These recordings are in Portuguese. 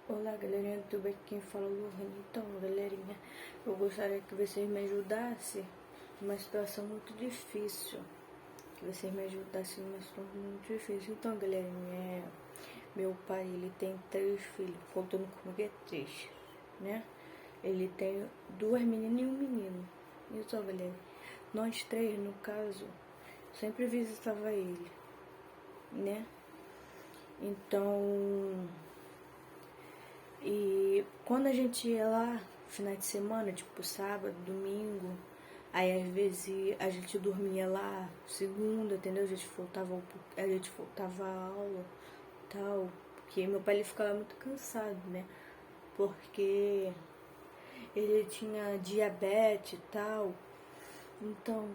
Olá, galerinha do YouTube, aqui quem fala é o Lohane. Então, galerinha, eu gostaria que vocês me ajudassem numa situação muito difícil. Que vocês me ajudassem numa situação muito difícil. Então, galerinha, meu pai, ele tem 3 filhos, contando comigo é 3, né? Ele tem 2 meninas e um menino. Então, galera, nós 3, no caso, sempre visitava ele, né? Então... E quando a gente ia lá, final de semana, tipo sábado, domingo, aí às vezes a gente dormia lá segunda, entendeu? A gente voltava a aula, tal, porque meu pai ele ficava muito cansado, né? Porque ele tinha diabetes e tal. Então,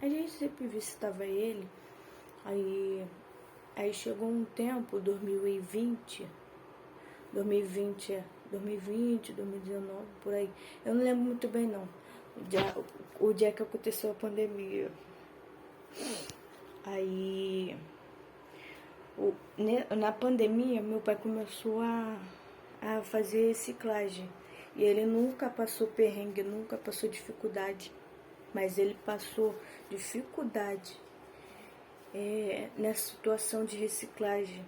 a gente sempre visitava ele. Aí chegou um tempo, 2019, por aí. Eu não lembro muito bem não. O dia que aconteceu a pandemia. Aí na pandemia meu pai começou a fazer reciclagem. E ele nunca passou perrengue, nunca passou dificuldade. Mas ele passou dificuldade nessa situação de reciclagem.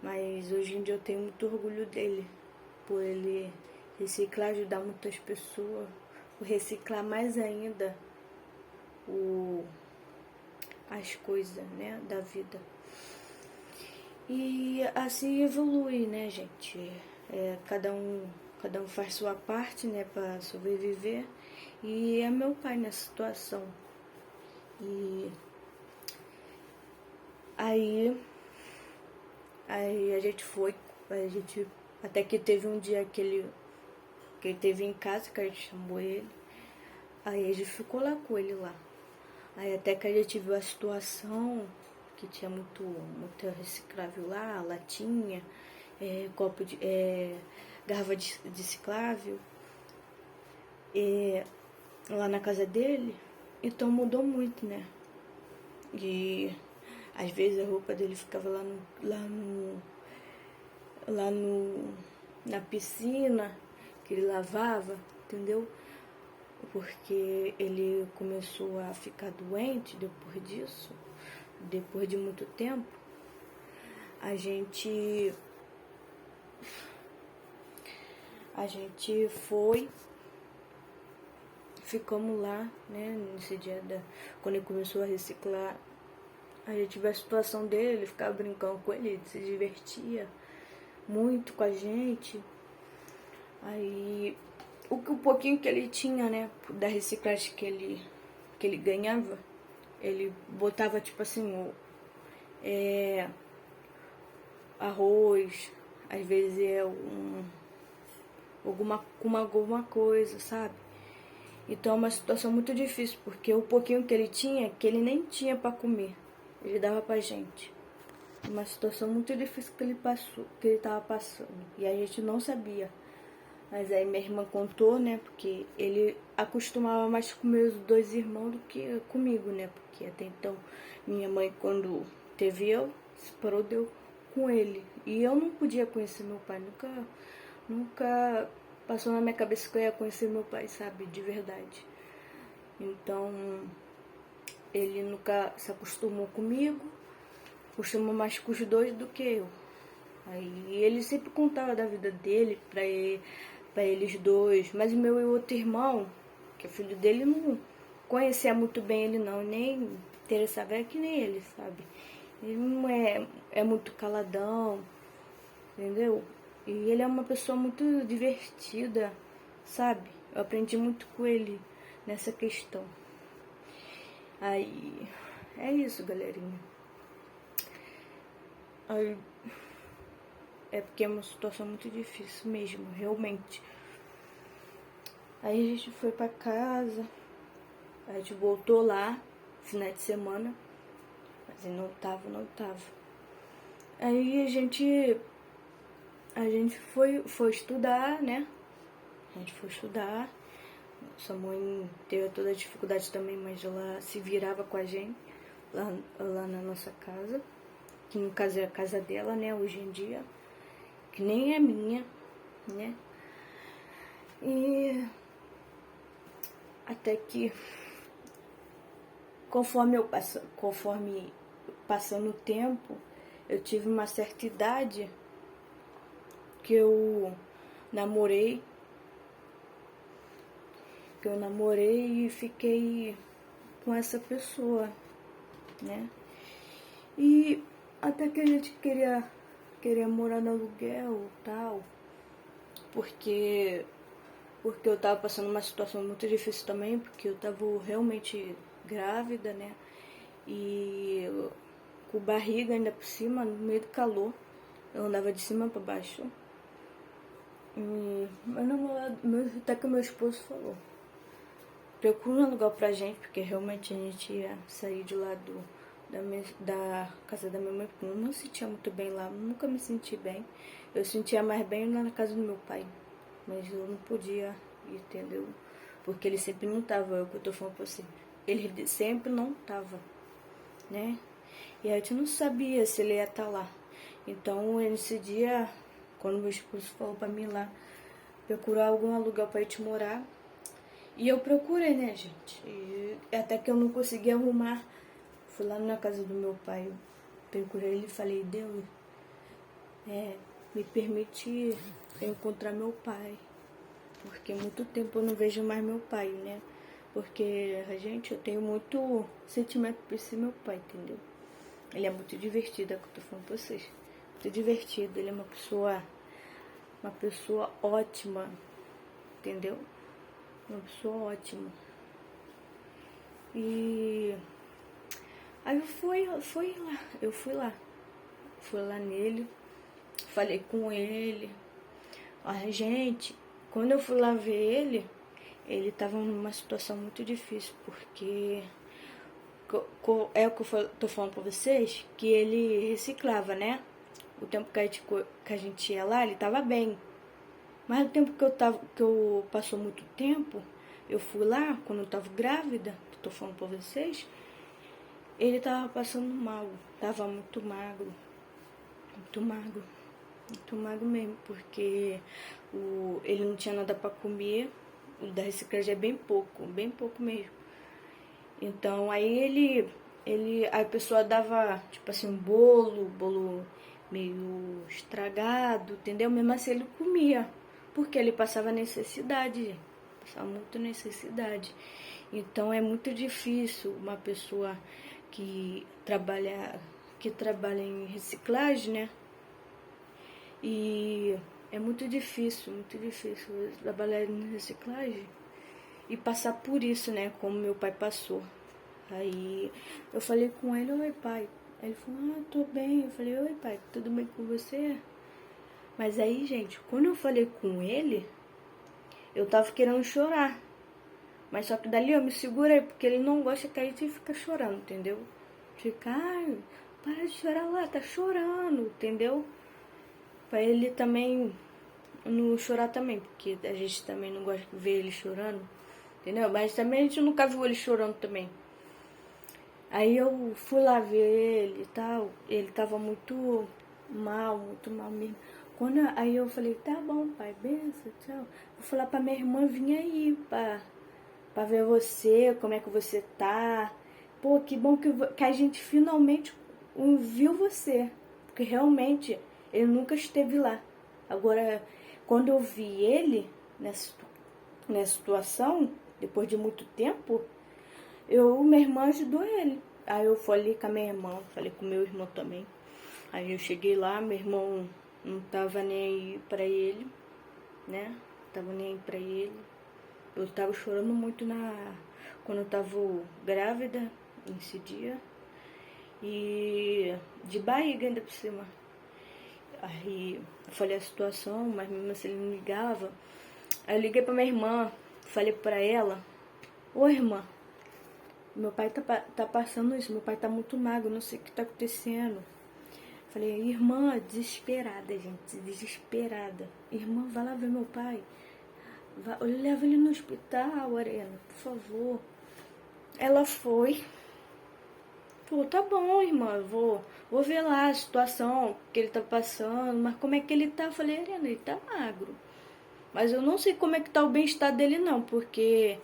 Mas hoje em dia eu tenho muito orgulho dele, por ele reciclar, ajudar muitas pessoas, por reciclar mais ainda as coisas, né, da vida. E assim evolui, né, gente? Cada um faz sua parte, né, para sobreviver. E é meu pai nessa situação. E aí a gente até que teve um dia que ele teve em casa, que a gente chamou ele. Aí a gente ficou lá com ele lá. Aí até que a gente viu a situação, que tinha muito reciclável lá, latinha, copo de. Garrafa de reciclável. Lá na casa dele. Então mudou muito, né? E às vezes a roupa dele ficava na piscina, que ele lavava, entendeu? Porque ele começou a ficar doente depois disso, depois de muito tempo. A gente ficamos lá, né, nesse dia quando ele começou a reciclar. A gente viu a situação dele, ele ficava brincando com ele se divertia muito com a gente. Aí o pouquinho que ele tinha, né, da reciclagem que ele ganhava, ele botava tipo assim, arroz, às vezes alguma coisa, sabe? Então é uma situação muito difícil, porque o pouquinho que ele tinha, que ele nem tinha para comer, ele dava pra gente. Uma situação muito difícil que ele tava passando, e a gente não sabia. Mas aí minha irmã contou, né, porque ele acostumava mais com meus 2 irmãos do que comigo, né, porque até então minha mãe, quando teve eu, separou deu com ele. E eu não podia conhecer meu pai, nunca passou na minha cabeça que eu ia conhecer meu pai, sabe, de verdade. Então, ele nunca se acostumou comigo, acostumou mais com os 2 do que eu. Aí ele sempre contava da vida dele pra eles 2, mas o meu e outro irmão, que é filho dele, não conhecia muito bem ele não, nem interessava, é que nem ele, sabe? Ele não é muito caladão, entendeu? E ele é uma pessoa muito divertida, sabe? Eu aprendi muito com ele nessa questão. Aí, é isso, galerinha. Aí, é porque é uma situação muito difícil mesmo, realmente. Aí a gente foi pra casa, a gente voltou lá, final de semana, mas ele não tava. Aí a gente foi estudar, né? A gente foi estudar. Nossa mãe teve toda a dificuldade também, mas ela se virava com a gente lá na nossa casa. que no caso é a casa dela, né, hoje em dia, que nem é minha, né? E até que conforme passando o tempo, eu tive uma certa idade que eu namorei, e fiquei com essa pessoa, né? E até que a gente queria morar no aluguel e tal, porque eu tava passando uma situação muito difícil também, porque eu tava realmente grávida, né? E com barriga ainda por cima, no meio do calor. Eu andava de cima pra baixo. E meu namorado, até que o meu esposo falou: procura um lugar pra gente, porque realmente a gente ia sair de lá da casa da minha mãe, porque eu não me sentia muito bem lá, nunca me senti bem. Eu sentia mais bem lá na casa do meu pai, mas eu não podia ir, entendeu? Porque ele sempre não tava, é o que eu tô falando pra você. Ele sempre não tava, né? E a gente não sabia se ele ia estar lá. Então, nesse dia, quando meu esposo falou pra mim lá, procurar algum lugar pra gente morar, e eu procurei, né, gente? E até que eu não consegui arrumar. Fui lá na casa do meu pai, eu procurei ele e falei: Deus, me permite encontrar meu pai. Porque há muito tempo eu não vejo mais meu pai, né? Porque, gente, eu tenho muito sentimento por esse meu pai, entendeu? Ele é muito divertido, é o que eu tô falando pra vocês. Muito divertido, ele é uma pessoa ótima, entendeu? Uma pessoa ótima. E aí eu fui lá nele, falei com ele. Gente, quando eu fui lá ver ele tava numa situação muito difícil, porque é o que eu tô falando pra vocês, que ele reciclava, né? O tempo que a gente ia lá, ele tava bem. Mas o tempo que eu passou muito tempo, eu fui lá, quando eu tava grávida, que eu tô falando pra vocês, ele tava passando mal, tava muito magro, muito magro mesmo, porque ele não tinha nada pra comer, o da reciclagem é bem pouco mesmo. Então aí a pessoa dava, tipo assim, um bolo meio estragado, entendeu? Mesmo assim ele comia, porque ele passava necessidade, gente. Passava muito necessidade. Então é muito difícil uma pessoa que trabalha em reciclagem, né? E é muito difícil trabalhar em reciclagem e passar por isso, né? Como meu pai passou. Aí eu falei com ele: oi, pai. Aí ele falou: tô bem. Eu falei: oi, pai, tudo bem com você? Mas aí, gente, quando eu falei com ele, eu tava querendo chorar. Mas só que dali eu me segurei, porque ele não gosta que a gente fica chorando, entendeu? Fica: ai, para de chorar lá, tá chorando, entendeu? Pra ele também não chorar também, porque a gente também não gosta de ver ele chorando, entendeu? Mas também a gente nunca viu ele chorando também. Aí eu fui lá ver ele e tal, ele tava muito mal mesmo. Aí eu falei: tá bom, pai, benção, tchau. Vou falar pra minha irmã vir aí pra ver você, como é que você tá. Pô, que bom que a gente finalmente viu você, porque realmente ele nunca esteve lá. Agora, quando eu vi ele nessa situação, depois de muito tempo, minha irmã ajudou ele. Aí eu falei com a minha irmã, falei com o meu irmão também. Aí eu cheguei lá, meu irmão não tava nem aí pra ele, né? Tava nem aí pra ele. Eu tava chorando muito quando eu tava grávida, nesse dia. E de barriga ainda por cima. Aí eu falei a situação, mas mesmo assim ele não ligava. Aí eu liguei pra minha irmã, falei pra ela: ô irmã, meu pai tá passando isso, meu pai tá muito magro, não sei o que tá acontecendo. Falei: irmã, desesperada, gente, desesperada. Irmã, vai lá ver meu pai. Leva ele no hospital, Arena, por favor. Ela foi Pô, tá bom, irmã, vou ver lá a situação que ele tá passando, mas como é que ele tá? Eu falei, Helena, ele tá magro. Mas eu não sei como é que tá o bem-estar dele não, porque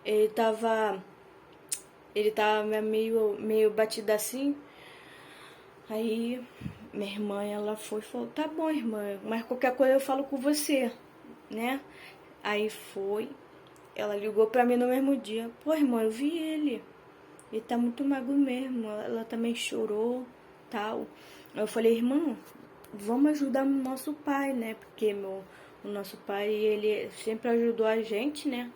ele tava, ele tava meio batido assim. Aí minha irmã, ela foi e falou, tá bom, irmã, mas qualquer coisa eu falo com você, né? Aí foi, ela ligou pra mim no mesmo dia, pô, irmã, eu vi ele tá muito magro mesmo. Ela também chorou, tal. Eu falei, irmã, vamos ajudar o nosso pai, né? Porque o nosso pai, ele sempre ajudou a gente, né?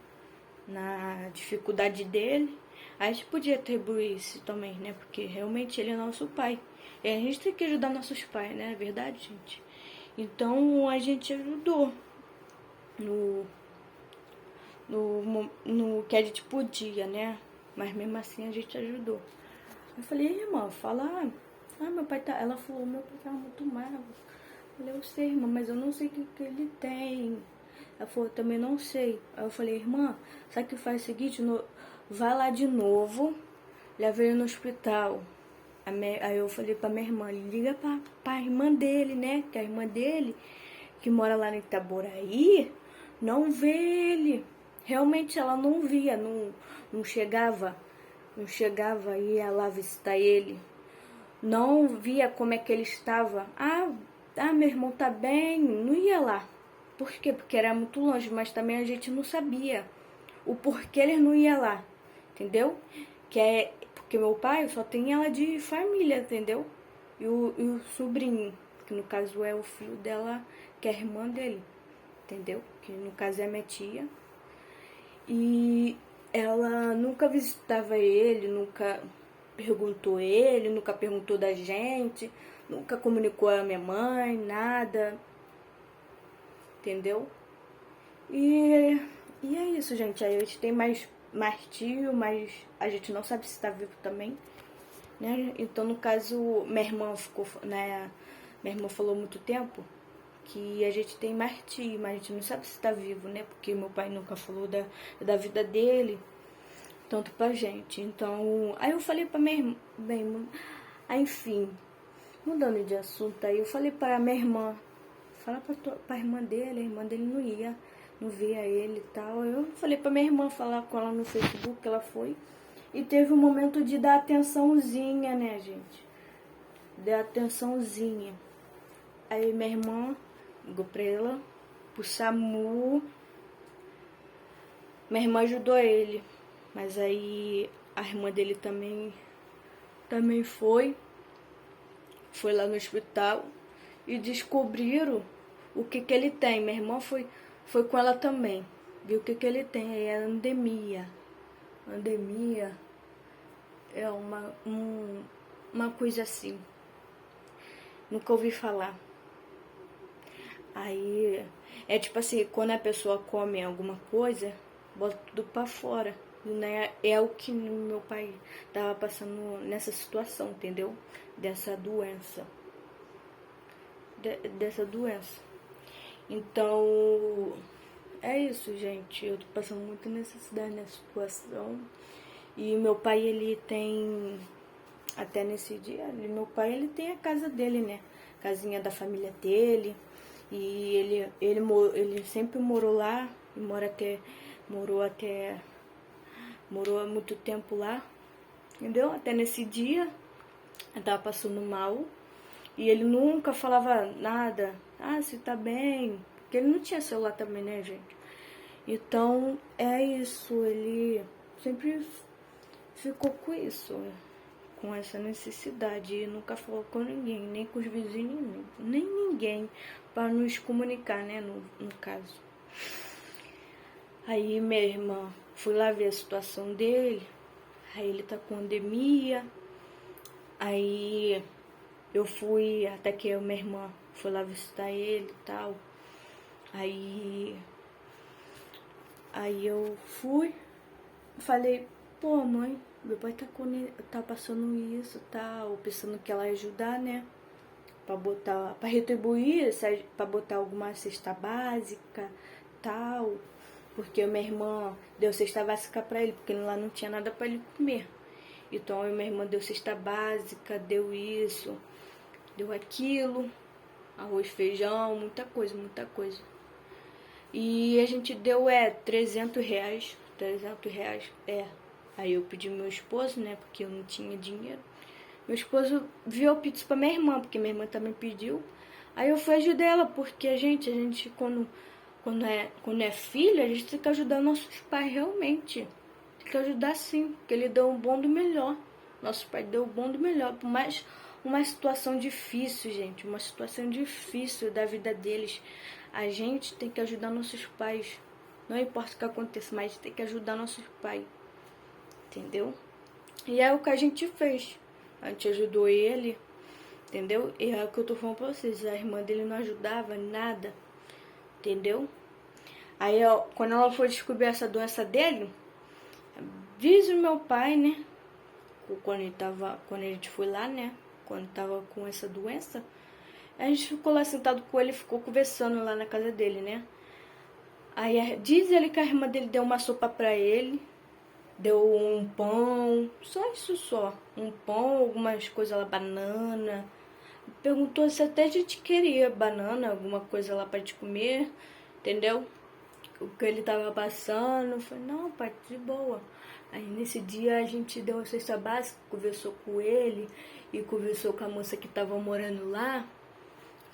Na dificuldade dele. A gente podia atribuir isso também, né? Porque realmente ele é nosso pai. E a gente tem que ajudar nossos pais, né? É verdade, gente? Então a gente ajudou no, no que a gente podia, né? Mas mesmo assim a gente ajudou. Eu falei, irmã, fala. Ah, meu pai tá. Ela falou, meu pai tá muito magro. Eu falei, eu sei, irmã, mas eu não sei o que ele tem. Ela falou, também não sei. Aí eu falei, irmã, sabe que faz o seguinte? Vai lá de novo, leva ele no hospital. Aí eu falei pra minha irmã, liga pra irmã dele, né? Que a irmã dele, que mora lá no Itaboraí, não vê ele. Realmente ela não via, não chegava. Não chegava, ia lá visitar ele. Não via como é que ele estava. Meu irmão tá bem. Não ia lá. Por quê? Porque era muito longe, mas também a gente não sabia o porquê ele não ia lá. Entendeu? Porque meu pai só tem ela de família, entendeu? E o sobrinho, que no caso é o filho dela, que é a irmã dele. Entendeu? Que no caso é minha tia. E ela nunca visitava ele, nunca perguntou ele, nunca perguntou da gente, nunca comunicou a minha mãe, nada, entendeu? E é isso, gente. Aí a gente tem mais tio, mas a gente não sabe se tá vivo também, né? Então, no caso, minha irmã ficou, né? Minha irmã falou muito tempo que a gente tem mais tio, mas a gente não sabe se tá vivo, né? Porque meu pai nunca falou da vida dele, tanto pra gente. Então, aí eu falei pra minha irmã, bem, aí, enfim, mudando de assunto, aí eu falei pra minha irmã, fala pra irmã dele, a irmã dele não via ele e tal. Eu falei pra minha irmã falar com ela no Facebook, ela foi. E teve um momento de dar atençãozinha, né, gente? Dar atençãozinha. Aí minha irmã ligou pra ela, pro SAMU. Minha irmã ajudou ele. Mas aí a irmã dele também foi lá no hospital e descobriram o que ele tem. Minha irmã foi com ela também, viu o que ele tem, é anemia. Anemia é uma coisa assim, nunca ouvi falar. Aí é tipo assim, quando a pessoa come alguma coisa, bota tudo pra fora. Né? É o que meu pai tava passando nessa situação, entendeu? Dessa doença. Dessa doença. Então, é isso, gente. Eu tô passando muita necessidade nessa situação. E meu pai, ele tem, até nesse dia, meu pai, ele tem a casa dele, né? Casinha da família dele. E ele sempre morou lá. E morou há muito tempo lá, entendeu? Até nesse dia, eu tava passando mal. E ele nunca falava nada. Você tá bem? Porque ele não tinha celular também, né, gente? Então, é isso. Ele sempre ficou com isso, com essa necessidade. E nunca falou com ninguém, nem com os vizinhos, nem ninguém, para nos comunicar, né, no caso. Aí minha irmã fui lá ver a situação dele. Aí ele tá com anemia. Aí eu fui, até que minha irmã foi lá visitar ele e tal. Aí eu fui, falei, pô, mãe, meu pai tá passando isso e tal, pensando que ela ia ajudar, né? Pra retribuir, pra botar alguma cesta básica tal. Porque minha irmã deu cesta básica pra ele, porque lá não tinha nada pra ele comer. Então a minha irmã deu cesta básica, deu isso, deu aquilo, arroz, feijão, muita coisa, muita coisa. E a gente deu, R$ 300, R$ 300, Aí eu pedi meu esposo, né, porque eu não tinha dinheiro. Meu esposo viu a pizza pra minha irmã, porque minha irmã também pediu. Aí eu fui ajudar ela, porque a gente quando é filha, a gente tem que ajudar nossos pais realmente. Tem que ajudar sim, porque ele deu o bom do melhor. Nosso pai deu o bom do melhor. Por mais uma situação difícil, gente, uma situação difícil da vida deles, a gente tem que ajudar nossos pais. Não importa o que aconteça, mas a gente tem que ajudar nossos pais. Entendeu? E é o que a gente fez. A gente ajudou ele, entendeu? E é o que eu tô falando pra vocês. A irmã dele não ajudava nada, entendeu? Aí, ó, quando ela foi descobrir essa doença dele, diz o meu pai, né? Quando a gente foi lá, né? Quando tava com essa doença, a gente ficou lá sentado com ele, ficou conversando lá na casa dele, né? Aí diz ele que a irmã dele deu uma sopa pra ele, deu um pão, só isso só. Um pão, algumas coisas lá, banana. Perguntou se até a gente queria banana, alguma coisa lá pra gente comer, entendeu? O que ele tava passando. Eu falei, não, pai, de boa. Aí nesse dia a gente deu uma cesta básica, conversou com ele e conversou com a moça que tava morando lá,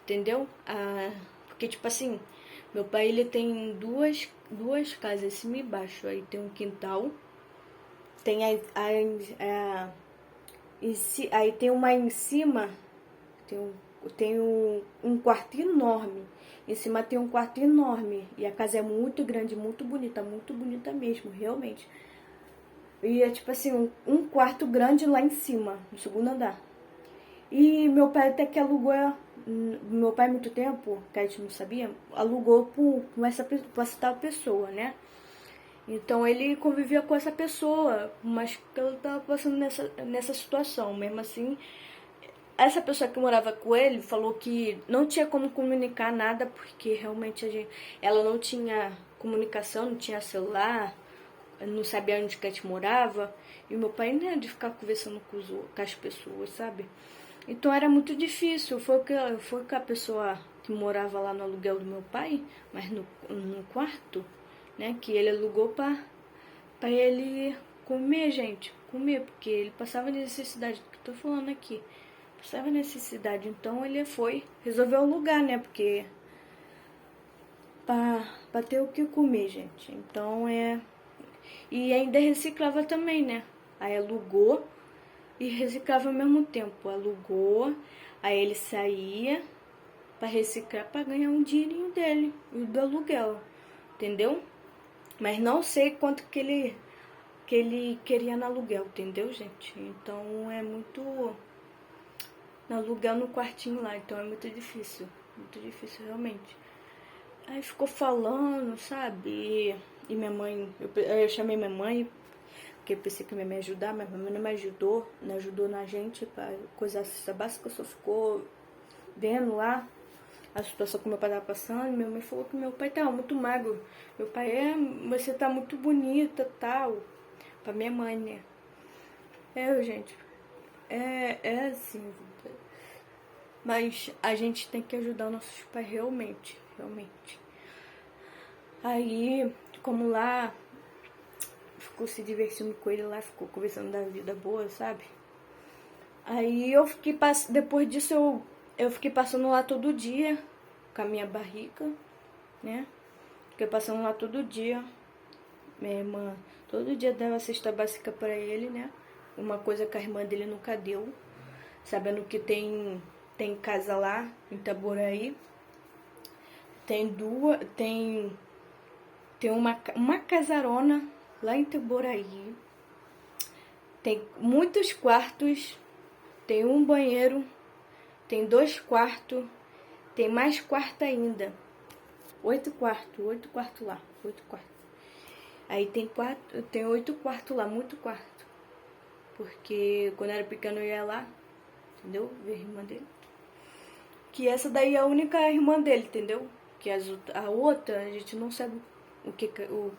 entendeu? Porque tipo assim, meu pai ele tem duas casas, cima e baixo. Aí tem um quintal, tem aí tem uma em cima, tem um quarto enorme. Em cima tem um quarto enorme. E a casa é muito grande, muito bonita mesmo, realmente. E é tipo assim, um quarto grande lá em cima, no segundo andar. E meu pai até que alugou, meu pai há muito tempo, que a gente não sabia, alugou pra essa tal pessoa, né? Então ele convivia com essa pessoa, mas que ela tava passando nessa situação. Mesmo assim, essa pessoa que morava com ele falou que não tinha como comunicar nada, porque realmente ela não tinha comunicação, não tinha celular, não sabia onde que a gente morava. E meu pai não era de ficar conversando com as pessoas, sabe? Então era muito difícil. Foi que a pessoa que morava lá no aluguel do meu pai, mas no quarto, né, que ele alugou pra ele comer, gente. Comer, porque ele passava necessidade, que eu tô falando aqui. Passava necessidade, então ele resolveu alugar, né, porque pra ter o que comer, gente. Então e ainda reciclava também, né? Aí alugou e reciclava ao mesmo tempo. Alugou, aí ele saía pra reciclar pra ganhar um dinheirinho dele, do aluguel, entendeu? Mas não sei quanto que ele queria no aluguel, entendeu, gente? Então é muito no aluguel no quartinho lá, então é muito difícil realmente. Aí ficou falando, sabe? E minha mãe, eu chamei minha mãe, porque eu pensei que minha mãe ia ajudar, mas minha mãe não me ajudou, não ajudou na gente pra coisar essa básica, só ficou vendo lá a situação que meu pai tava passando. E minha mãe falou que meu pai tava muito magro. Meu pai, você tá muito bonita, tal, pra minha mãe, né? Gente, é assim, mas a gente tem que ajudar nossos pais realmente, realmente. Aí, como lá, ficou se divertindo com ele lá, ficou conversando da vida boa, sabe? Aí depois disso eu fiquei passando lá todo dia com a minha barriga, né? Fiquei passando lá todo dia. Minha irmã todo dia dava cesta básica pra ele, né? Uma coisa que a irmã dele nunca deu, sabendo que tem casa lá em Itaboraí. Tem uma casarona lá em Itaboraí. Tem muitos quartos, tem um banheiro, tem 2 quartos, tem mais quarto ainda. 8 quartos lá, 8 quartos. Aí tem 8 quartos lá, muito quarto. Porque quando eu era pequeno eu ia lá, entendeu? Ver a irmã dele. Que essa daí é a única irmã dele, entendeu? Que a outra a gente não sabe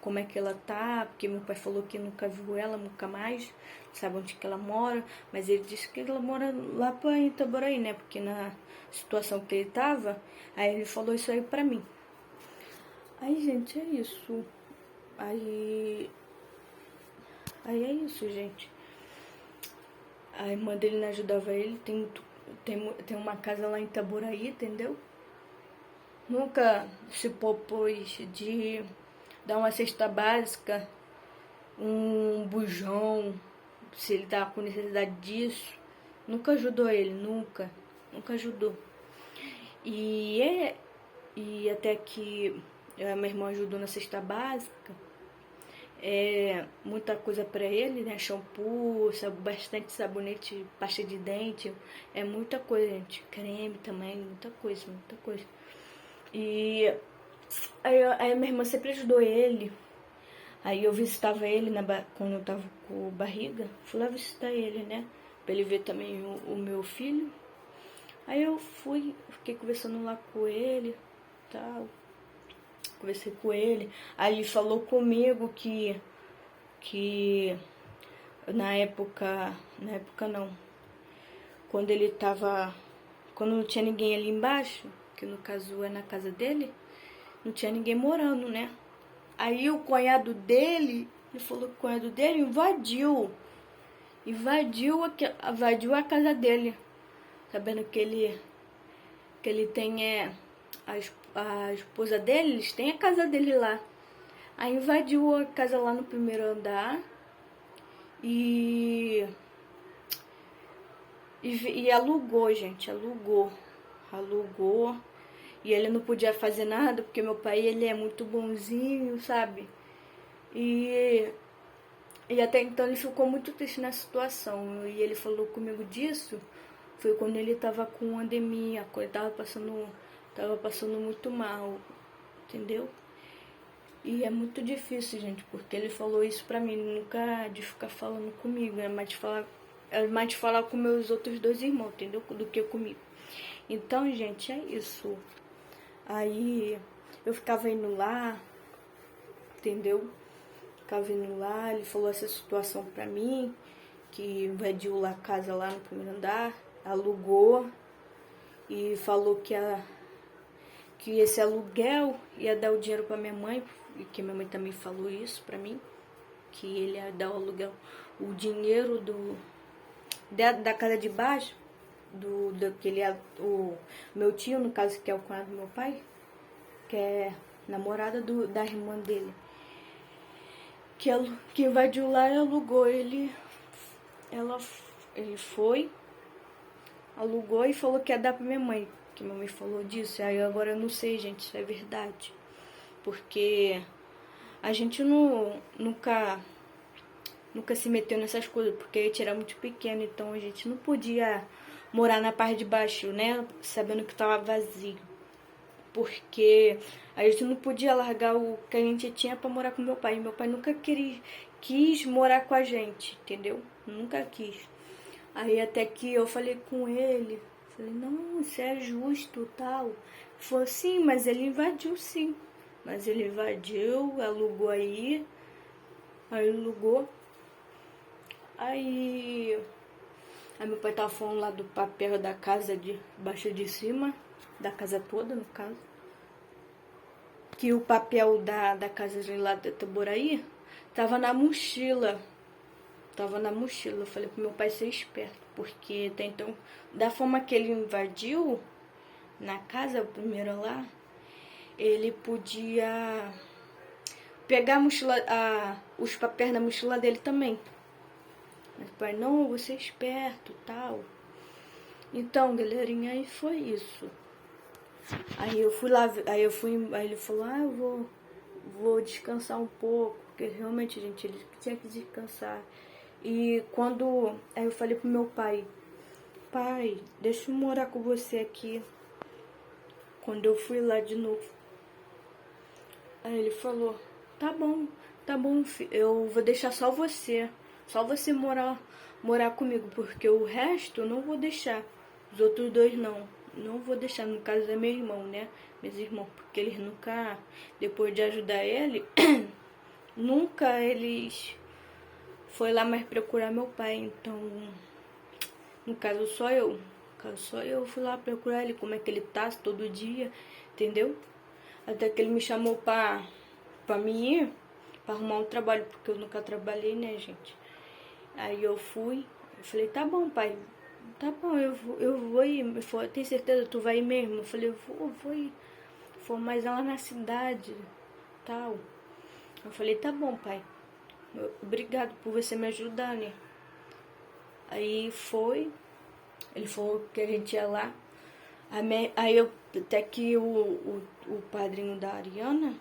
como é que ela tá, porque meu pai falou que nunca viu ela, nunca mais, sabe onde que ela mora, mas ele disse que ela mora lá pra Itaboraí, né, porque na situação que ele tava, aí ele falou isso aí pra mim. Aí, gente, é isso. Aí é isso, gente. A irmã dele não ajudava ele, tem uma casa lá em Itaboraí, entendeu? Nunca se propôs de dar uma cesta básica, um bujão, se ele tava com necessidade disso. Nunca ajudou ele, nunca ajudou. E até que a minha irmã ajudou na cesta básica, muita coisa pra ele, né? Shampoo, bastante sabonete, pasta de dente, muita coisa, gente. Creme também, muita coisa. E aí a minha irmã sempre ajudou ele. Aí eu visitava ele quando eu tava com barriga, fui lá visitar ele, né? Pra ele ver também o meu filho. Aí eu fiquei conversando lá com ele, tal. Conversei com ele. Aí ele falou comigo que na época não, quando não tinha ninguém ali embaixo, que no caso é na casa dele, não tinha ninguém morando, né? Aí o cunhado dele, ele falou que o cunhado dele invadiu a casa dele, sabendo que ele tem a esposa dele, eles têm a casa dele lá. Aí invadiu a casa lá no primeiro andar e alugou, gente, alugou. E ele não podia fazer nada, porque meu pai, ele é muito bonzinho, sabe? E até então ele ficou muito triste na situação. E ele falou comigo disso, foi quando ele tava com anemia, ele tava passando muito mal, entendeu? E é muito difícil, gente, porque ele falou isso pra mim, nunca de ficar falando comigo, é mais de falar com meus outros dois irmãos, entendeu? Do que comigo. Então, gente, é isso. Aí eu ficava indo lá, entendeu? Ficava indo lá, ele falou essa situação pra mim, que invadiu lá a casa lá no primeiro andar, alugou e falou que esse aluguel ia dar o dinheiro pra minha mãe, e que minha mãe também falou isso pra mim, que ele ia dar o aluguel, o dinheiro da casa de baixo, o meu tio, no caso, que é o cunhado do meu pai, que é namorada da irmã dele, que invadiu lá e alugou. Ele foi, alugou e falou que ia dar pra minha mãe, que minha mãe falou disso. Aí agora eu não sei, gente, se é verdade, porque a gente nunca se meteu nessas coisas, porque a gente era muito pequeno, então a gente não podia morar na parte de baixo, né, sabendo que tava vazio, porque a gente não podia largar o que a gente tinha pra morar com meu pai. Meu pai nunca quis morar com a gente, entendeu? Nunca quis. Aí até que eu falei com ele, falei, não, isso é justo, tal. Ele falou, sim, mas ele invadiu, sim. Mas ele invadiu, alugou aí alugou. Aí meu pai tava falando lá do papel da casa de baixo de cima, da casa toda, no caso. Que o papel da casa de lá de Itaboraí tava na mochila. Eu falei pro meu pai ser esperto, porque até então, da forma que ele invadiu na casa, o primeiro lá, ele podia pegar a mochila, os papéis na mochila dele também. Mas o pai, não, você é esperto, tal. Então, galerinha, aí foi isso. Aí eu fui lá, aí ele falou, eu vou descansar um pouco, porque realmente, gente, ele tinha que descansar. E aí eu falei pro meu pai, deixa eu morar com você aqui. Quando eu fui lá de novo, aí ele falou, tá bom, eu vou deixar só você morar comigo, porque o resto eu não vou deixar, os outros dois não. não vou deixar, no caso é meu irmão, né? Meus irmãos, porque eles nunca, depois de ajudar ele, nunca eles foi lá mais procurar meu pai. Então, no caso só eu. No caso só eu fui lá procurar ele, como é que ele tá, todo dia, entendeu? Até que ele me chamou pra mim ir, pra arrumar um trabalho, porque eu nunca trabalhei, né, gente? Aí eu fui, eu falei, tá bom, pai, tá bom, eu vou ir. Ele falou, tem certeza, tu vai ir mesmo? Eu falei, vou ir. For mais lá na cidade, tal. Eu falei, tá bom, pai. Obrigado por você me ajudar, né? Aí foi, ele falou que a gente ia lá. Aí eu, até que o padrinho da Ariana,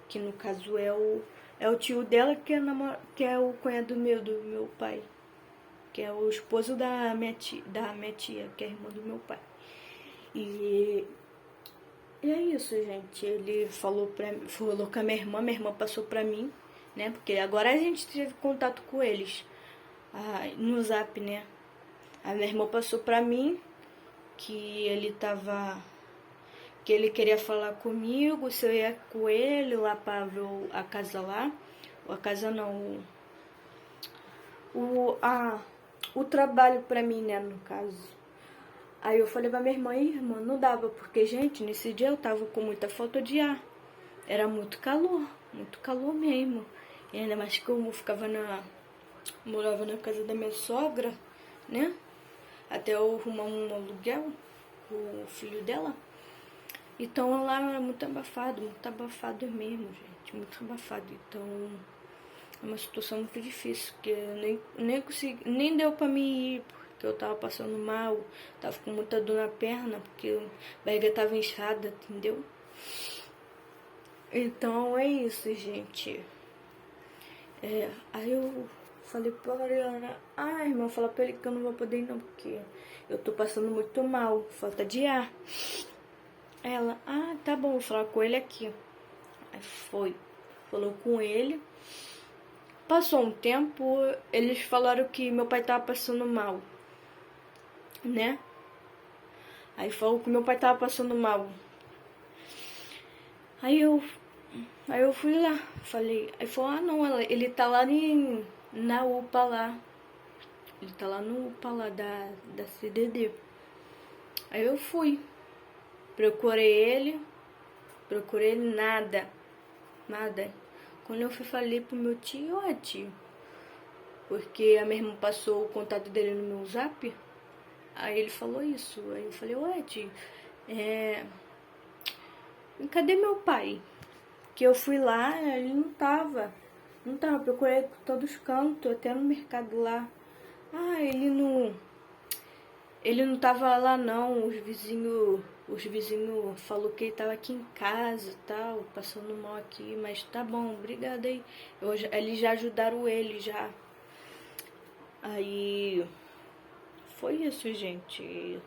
que no caso é o tio dela, que é o cunhado do meu pai, que é o esposo da minha tia, que é a irmã do meu pai. E é isso, gente. Ele falou com a minha irmã passou pra mim, né? Porque agora a gente teve contato com eles no Zap, né? A minha irmã passou pra mim que ele queria falar comigo, se eu ia com ele lá pra ver a casa lá. A casa não, o trabalho pra mim, né, no caso. Aí eu falei pra minha irmã, não dava, porque, gente, nesse dia eu tava com muita falta de ar. Era muito calor mesmo. E ainda mais que eu morava na casa da minha sogra, né? Até eu arrumar um aluguel, o filho dela. Então lá era muito abafado mesmo, gente, muito abafado. Então é uma situação muito difícil, porque eu nem consegui, nem deu pra mim ir, porque eu tava passando mal, tava com muita dor na perna, porque a barriga tava inchada, entendeu? Então é isso, gente. Aí eu falei pra Ariana, irmã, fala pra ele que eu não vou poder ir não, porque eu tô passando muito mal, falta de ar. Ela, tá bom, vou falar com ele aqui. Aí falou com ele. Passou um tempo, eles falaram que meu pai tava passando mal, né? Aí falou que meu pai tava passando mal. Aí eu fui lá, falei, aí falou, não, ele tá lá na UPA lá. Ele tá lá no UPA lá da CDD. Aí eu fui, procurei ele, nada. Quando eu falei pro meu tio, tio, porque a minha irmã passou o contato dele no meu Zap, aí ele falou isso. Aí eu falei, tio, cadê meu pai? Que eu fui lá, ele não tava, procurei por todos os cantos, até no mercado lá. Ele não tava lá não, os vizinhos falou que ele tava aqui em casa e tal, passando mal aqui, mas tá bom, obrigada aí. Eles já ajudaram ele já. Aí foi isso, gente.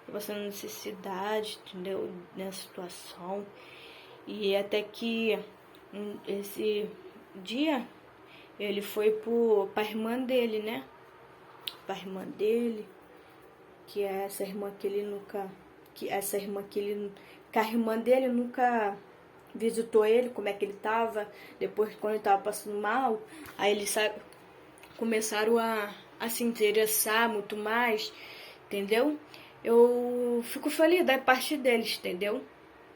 Tô passando necessidade, entendeu? Nessa situação. E até que esse dia ele foi pra irmã dele, né? Pra irmã dele, que é essa irmã que ele nunca. Que a irmã dele nunca visitou ele, como é que ele tava. Depois, quando ele tava passando mal, aí eles começaram a se interessar muito mais, entendeu? Eu fico feliz da parte deles, entendeu?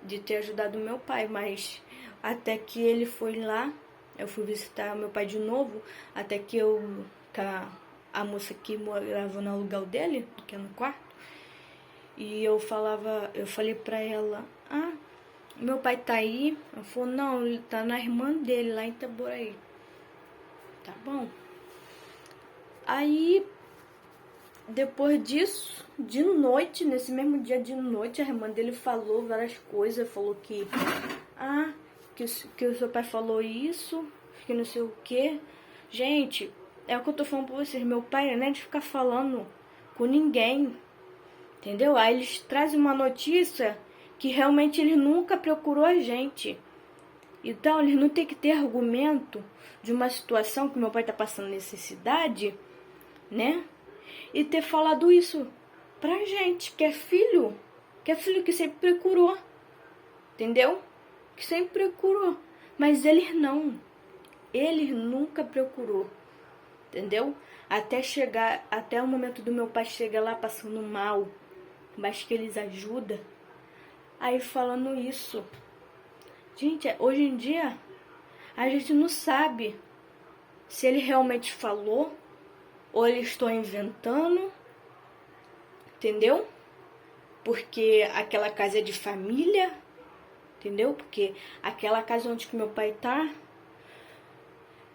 De ter ajudado meu pai, mas até que ele foi lá, eu fui visitar meu pai de novo, até que a moça que morava no aluguel dele, que é no quarto, e eu falei pra ela, meu pai tá aí? Ela falou, não, ele tá na irmã dele, lá em Itaboraí. Tá bom. Aí, depois disso, de noite, nesse mesmo dia de noite, a irmã dele falou várias coisas, falou que o seu pai falou isso, que não sei o que. Gente, é o que eu tô falando pra vocês, meu pai não é de ficar falando com ninguém, entendeu? Aí eles trazem uma notícia que realmente ele nunca procurou a gente. Então, eles não tem que ter argumento de uma situação que meu pai tá passando necessidade, né? E ter falado isso pra gente, que é filho, Que é filho que sempre procurou, entendeu? Que sempre procurou. Mas eles não. Eles nunca procurou, entendeu? Até o momento do meu pai chegar lá passando mal, mas que eles ajudam. Aí falando isso, gente, hoje em dia a gente não sabe se ele realmente falou ou eles estão inventando, entendeu? Porque aquela casa é de família, entendeu? Porque aquela casa onde que meu pai tá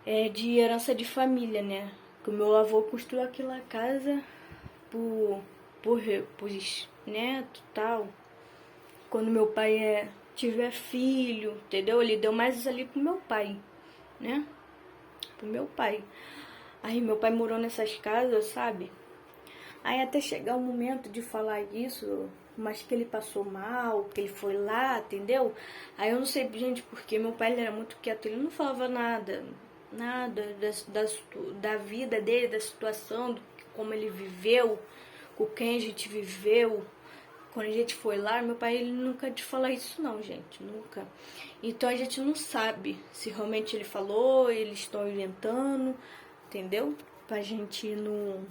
é de herança de família, né? Que o meu avô construiu aquela casa por, por neto e tal. Quando meu pai tiver filho, entendeu? Ele deu mais ali pro meu pai, né? Pro meu pai. Aí meu pai morou nessas casas, sabe? Aí até chegar o momento de falar isso, mas que ele passou mal, que ele foi lá, entendeu? Aí eu não sei, gente, porque meu pai ele era muito quieto, ele não falava nada, da vida dele, da situação, como ele viveu, com quem a gente viveu. Quando a gente foi lá, meu pai ele nunca te fala isso não, gente, nunca. Então a gente não sabe se realmente ele falou, eles estão inventando, entendeu? Pra gente não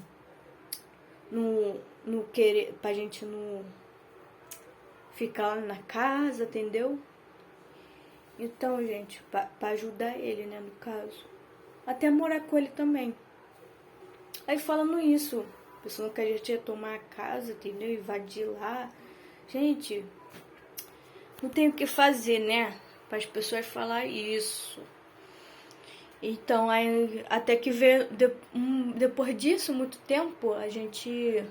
querer, pra gente não ficar lá na casa, entendeu? Então, gente, pra ajudar ele, né, no caso. Até morar com ele também. Aí falando isso, pensando que a gente ia tomar a casa, entendeu? Invadir lá. Gente, não tem o que fazer, né? Para as pessoas falar isso. Então, aí, até que veio, depois disso, muito tempo, a gente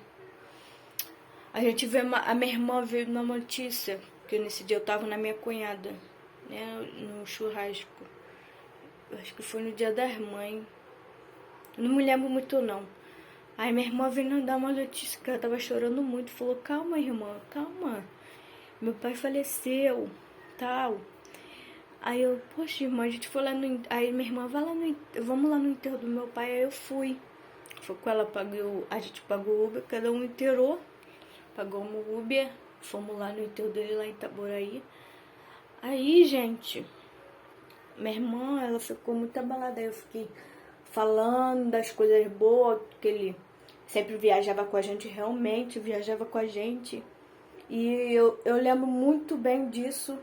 vê, a minha irmã veio na notícia, que nesse dia eu tava na minha cunhada, né, no churrasco. Acho que foi no dia das mães. Não me lembro muito não. Aí minha irmã veio dar uma notícia que ela tava chorando muito. Falou, calma irmã, calma. Meu pai faleceu, tal. Aí eu, poxa irmã, a gente foi lá no... Aí minha irmã, vai lá no... vamos lá no enterro do meu pai. Aí eu fui. Foi com ela, a gente pagou o Uber, cada um inteirou. Pagamos o Uber, fomos lá no enterro dele lá em Itaboraí. Aí, gente, minha irmã, ela ficou muito abalada. Aí eu fiquei falando das coisas boas, que ele sempre viajava com a gente, realmente viajava com a gente. E eu lembro muito bem disso.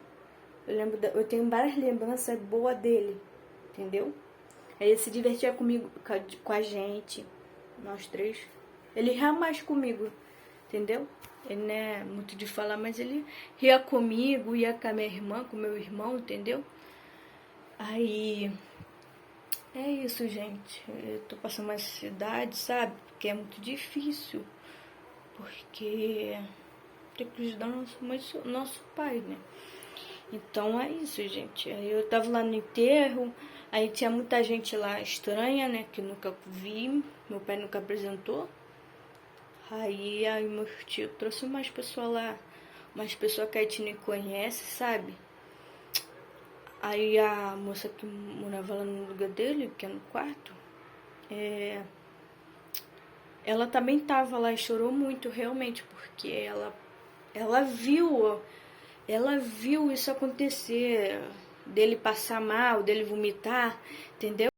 Eu tenho várias lembranças boas dele, entendeu? Ele se divertia comigo, com a gente, nós três. Ele ria mais comigo, entendeu? Ele não é muito de falar, mas ele ria comigo, ia com a minha irmã, com o meu irmão, entendeu? Aí, é isso, gente. Eu tô passando uma necessidade, sabe? Porque é muito difícil. Porque tem que ajudar nosso pai, né? Então é isso, gente. Aí eu tava lá no enterro, aí tinha muita gente lá estranha, né? Que nunca vi, meu pai nunca apresentou. Aí meu tio trouxe umas pessoas lá, umas pessoas que a gente nem conhece, sabe? Aí a moça que morava lá no lugar dele, que é no quarto, ela também tava lá e chorou muito, realmente, porque ela viu, ela viu isso acontecer, dele passar mal, dele vomitar, entendeu?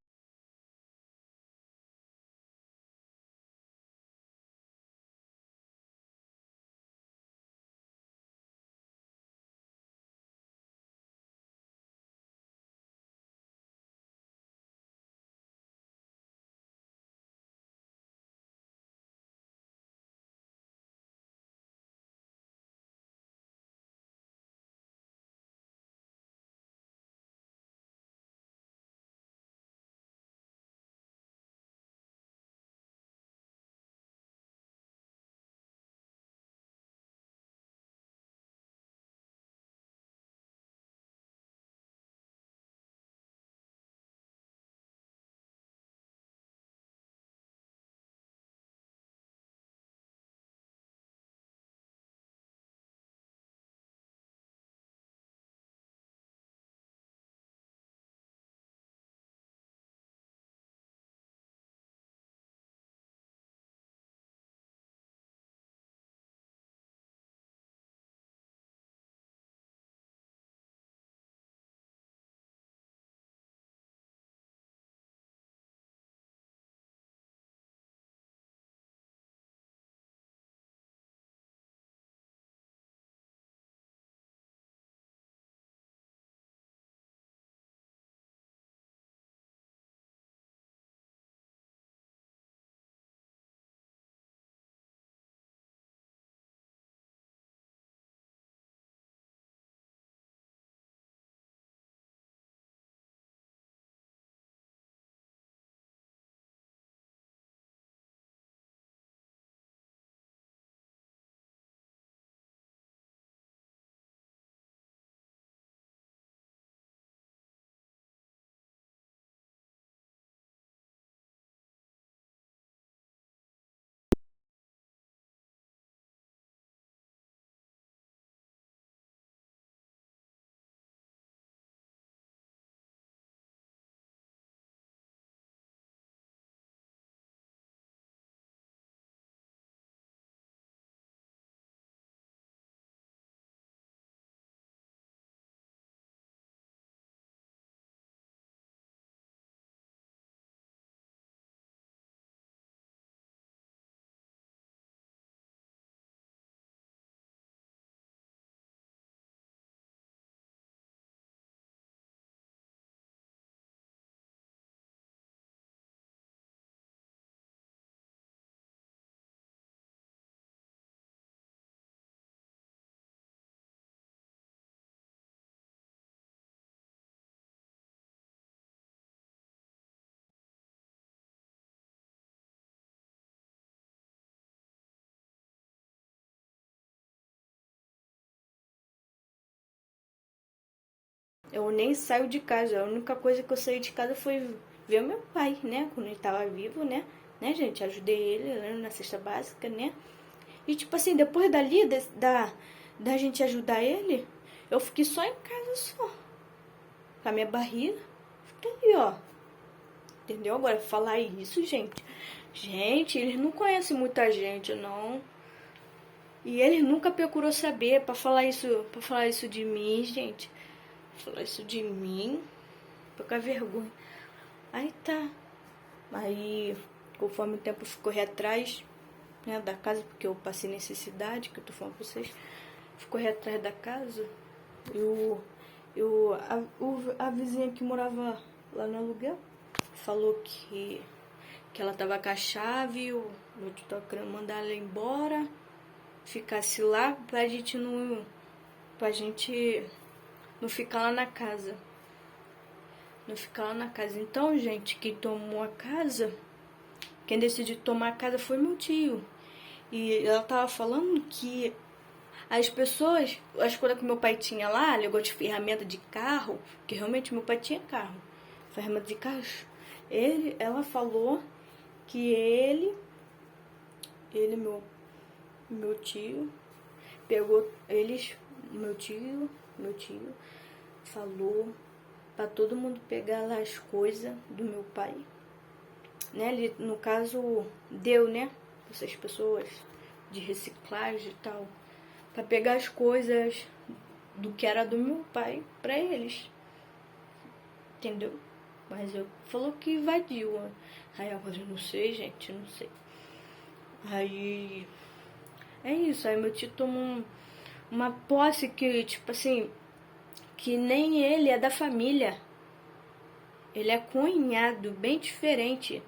Eu nem saio de casa. A única coisa que eu saí de casa foi ver o meu pai, né? Quando ele tava vivo, né? Né, gente? Ajudei ele né, na cesta básica, né? E tipo assim, depois dali, da gente ajudar ele, eu fiquei só em casa só. Com a minha barriga. Fiquei ali, ó. Entendeu? Agora, falar isso, gente. Gente, eles não conhecem muita gente, não. E eles nunca procurou saber pra falar isso de mim, gente. Falar isso de mim. Pouca vergonha. Aí tá. Aí, conforme o tempo eu fui correr atrás, né, da casa, porque eu passei necessidade, que eu tô falando pra vocês. Fui correr atrás da casa. A vizinha que morava lá no aluguel falou que ela tava com a chave, o meu tio tava querendo mandar ela embora, ficasse lá pra gente não ficar lá na casa. Não ficar lá na casa. Então, gente, quem tomou a casa, quem decidiu tomar a casa foi meu tio. E ela tava falando que as coisas que meu pai tinha lá, negócio de ferramenta de carro, que realmente meu pai tinha carro, ferramenta de carro, ela falou que meu tio, pegou eles, meu tio falou pra todo mundo pegar lá as coisas do meu pai, né? Ele, no caso, deu, né? Essas pessoas de reciclagem e tal, pra pegar as coisas do que era do meu pai pra eles, entendeu? Mas eu falou que invadiu. Aí agora eu não sei, gente, não sei. Aí é isso, aí meu tio tomou uma posse que, tipo assim, que nem ele é da família. Ele é cunhado, bem diferente.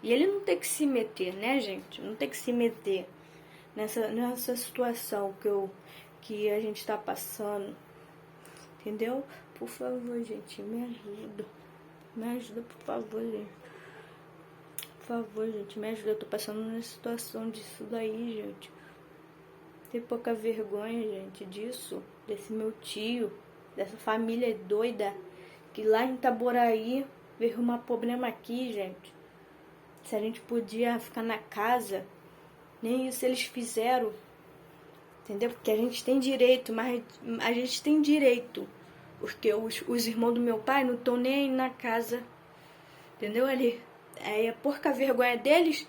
E ele não tem que se meter, né, gente? Não tem que se meter nessa situação que a gente tá passando. Entendeu? Por favor, gente, me ajuda. Me ajuda, por favor, gente. Por favor, gente, me ajuda. Eu tô passando numa situação disso daí, gente. Tem pouca vergonha, gente, disso. Desse meu tio, dessa família doida. Que lá em Itaboraí veio arrumar problema aqui, gente. Se a gente podia ficar na casa, nem isso eles fizeram. Entendeu? Porque a gente tem direito, mas a gente tem direito. Porque os irmãos do meu pai não estão nem aí na casa. Entendeu? Aí a porca vergonha deles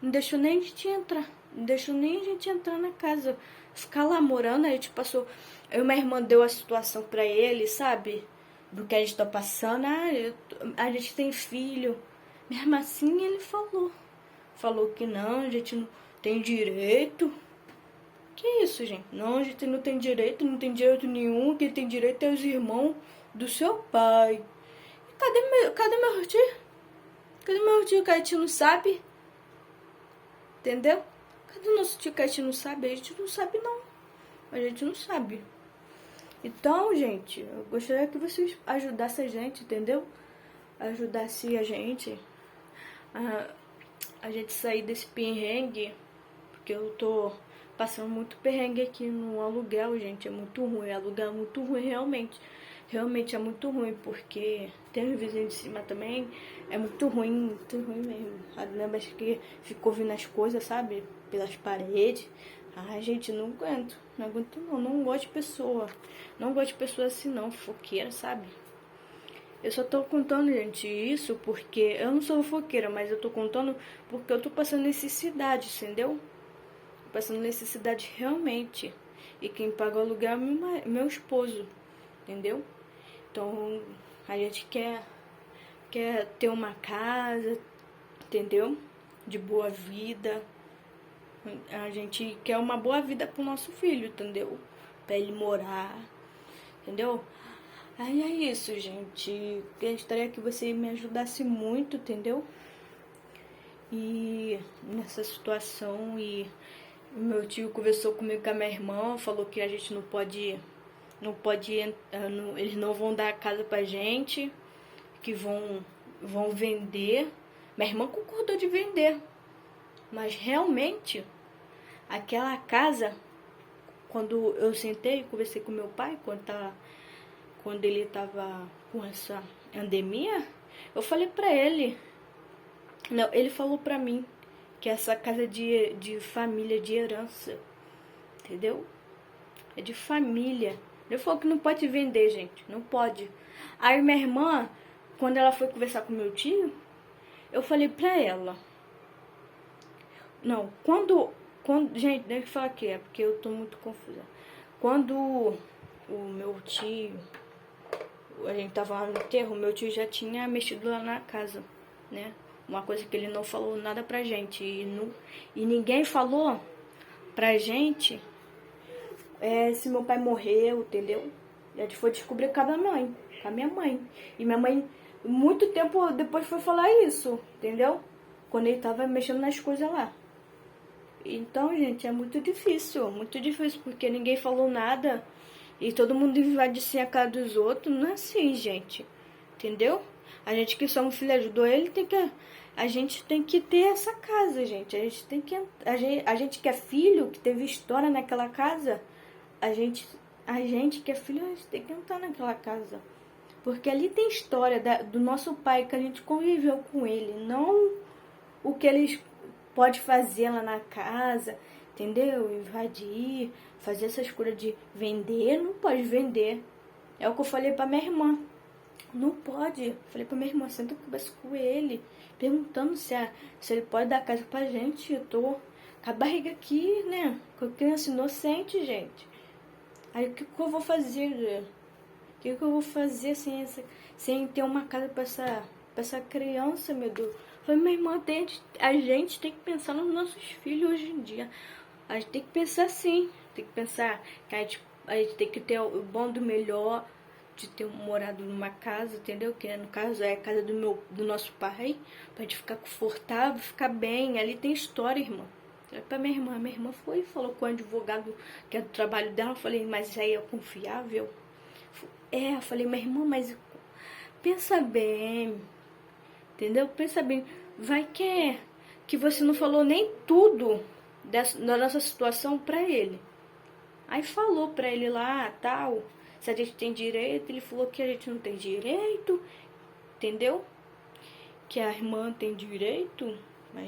não deixou nem a gente entrar. Não deixou nem a gente entrar na casa. Ficar lá morando, a gente passou. Eu e minha irmã deu a situação pra ele, sabe? Do que a gente tá passando. A gente tem filho. Mesmo assim ele falou. Falou que não, a gente não tem direito. Que isso, gente? Não, a gente não tem direito nenhum. Quem tem direito é os irmãos do seu pai. E cadê meu tio? Cadê meu tio que a gente não sabe? Entendeu? Cadê o nosso tio que a gente não sabe? A gente não sabe, não. A gente não sabe. Então, gente, eu gostaria que vocês ajudassem a gente, entendeu? Ajudasse a gente a gente sair desse perrengue. Porque eu tô passando muito perrengue aqui no aluguel, gente. É muito ruim. Aluguel é muito ruim, realmente. Realmente é muito ruim, porque tem um vizinho de cima também. É muito ruim mesmo. Lembra que ficou ouvindo as coisas, sabe? Pelas paredes. Ai, gente, não aguento. Não aguento não. Não gosto de pessoa. Não gosto de pessoa assim não, fofoqueira, sabe? Eu só tô contando, gente, isso porque eu não sou fofoqueira, mas eu tô contando porque eu tô passando necessidade, entendeu? Passando necessidade realmente. E quem paga o aluguel é meu esposo, entendeu? Então, a gente quer ter uma casa, entendeu? De boa vida. A gente quer uma boa vida pro nosso filho, entendeu? Pra ele morar, entendeu? Aí é isso, gente. Eu gostaria que você me ajudasse muito, entendeu? E nessa situação, e meu tio conversou comigo com a minha irmã, falou que a gente não pode eles não vão dar a casa pra gente, que vão vender. Minha irmã concordou de vender, mas realmente aquela casa, quando eu sentei e conversei com meu pai, quando ele tava com essa endemia, eu falei pra ele, não, ele falou pra mim que essa casa é de família, de herança, entendeu? É de família. Ele falou que não pode vender, gente, não pode. Aí minha irmã, quando ela foi conversar com meu tio, eu falei pra ela, não, gente, deixa eu falar aqui, é porque eu tô muito confusa. Quando o meu tio, a gente tava lá no enterro, meu tio já tinha mexido lá na casa, né? Uma coisa que ele não falou nada pra gente. E ninguém falou pra gente se meu pai morreu, entendeu? E a gente foi descobrir com a minha mãe. E minha mãe, muito tempo depois, foi falar isso, entendeu? Quando ele tava mexendo nas coisas lá. Então, gente, é muito difícil, porque ninguém falou nada e todo mundo invade assim a cara dos outros. Não é assim, gente, entendeu? A gente que somos filhos ajudou ele, a gente tem que ter essa casa, gente. A gente que é filho, que teve história naquela casa, a gente que é filho, a gente tem que entrar naquela casa. Porque ali tem história do nosso pai, que a gente conviveu com ele, não o que eles pode fazer lá na casa, entendeu? Invadir, fazer essas coisas de vender, não pode vender. É o que eu falei pra minha irmã. Não pode. Falei pra minha irmã, senta e conversa com ele, perguntando se ele pode dar casa pra gente. Eu tô com a barriga aqui, né? Com a criança inocente, gente. Aí o que eu vou fazer? O que eu vou fazer sem ter uma casa pra essa criança, meu Deus? Falei, minha irmã, a gente tem que pensar nos nossos filhos hoje em dia. A gente tem que pensar assim. Tem que pensar que a gente tem que ter o bom do melhor de ter morado numa casa, entendeu? Que no caso é a casa do nosso pai, pra gente ficar confortável, ficar bem. Ali tem história, irmã. Falei pra minha irmã foi e falou com o advogado que é do trabalho dela. Eu falei, mas isso aí é confiável? Eu falei, minha irmã, mas pensa bem, entendeu? Pensa bem, vai que você não falou nem tudo da nossa situação pra ele. Aí falou pra ele lá, tal, se a gente tem direito, ele falou que a gente não tem direito, entendeu? Que a irmã tem direito, mas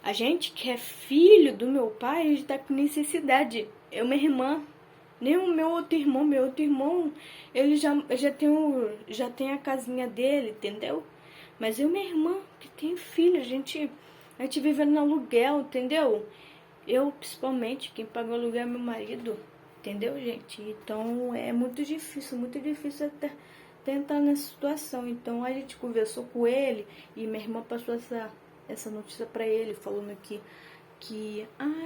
a gente que é filho do meu pai, a gente tá com necessidade. Eu, minha irmã, nem o meu outro irmão, ele já tem a casinha dele, entendeu? Mas eu, minha irmã, que tem filho, a gente vive no aluguel, entendeu? Eu, principalmente, quem paga o aluguel é meu marido, entendeu, gente? Então, é muito difícil até tentar nessa situação. Então, a gente conversou com ele e minha irmã passou essa notícia pra ele, falando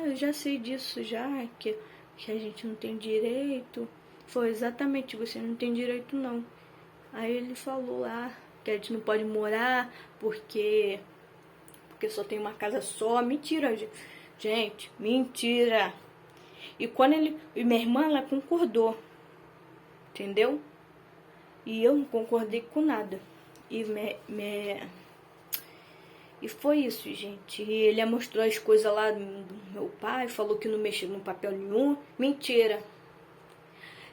eu já sei disso já, que a gente não tem direito. Foi exatamente, você não tem direito não. Aí ele falou lá que a gente não pode morar porque só tem uma casa só. Mentira, gente, mentira. E e minha irmã, ela concordou, entendeu? E eu não concordei com nada. E foi isso, gente. E ele mostrou as coisas lá do meu pai, falou que não mexia no papel nenhum. Mentira.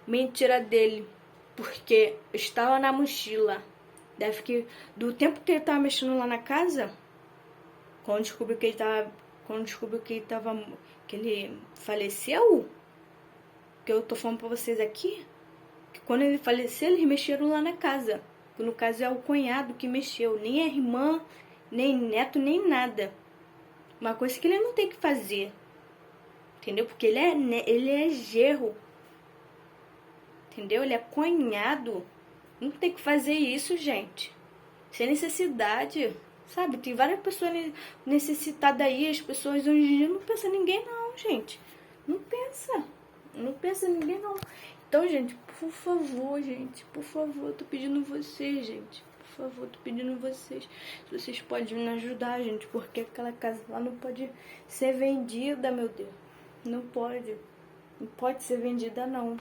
Mentira dele. Porque estava na mochila. Deve que do tempo que ele estava mexendo lá na casa, quando descobriu que ele faleceu, que eu tô falando pra vocês aqui, que quando ele faleceu, eles mexeram lá na casa. Que no caso é o cunhado que mexeu, nem a irmã, nem neto, nem nada. Uma coisa que ele não tem que fazer. Entendeu? Porque ele é genro. Entendeu? Ele é cunhado. Não tem que fazer isso, gente. Sem necessidade. Sabe? Tem várias pessoas necessitadas aí. As pessoas hoje em dia não pensam em ninguém não, gente. Não pensa. Não pensa em ninguém não. Então, gente, por favor, eu tô pedindo vocês, gente. Por favor, tô pedindo vocês. Se vocês podem me ajudar, gente. Porque aquela casa lá não pode ser vendida, meu Deus. Não pode. Não pode ser vendida, não.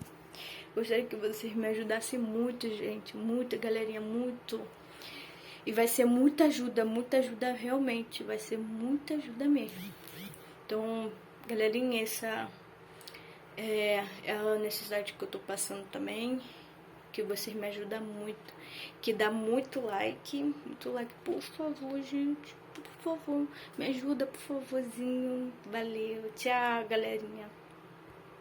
Gostaria que vocês me ajudassem muito, gente. Muita, galerinha, muito. E vai ser muita ajuda realmente. Vai ser muita ajuda mesmo. Então, galerinha, essa é a necessidade que eu tô passando também. que vocês me ajudam muito, que dá muito like, por favor, gente, por favor, me ajuda, por favorzinho, valeu, tchau, galerinha.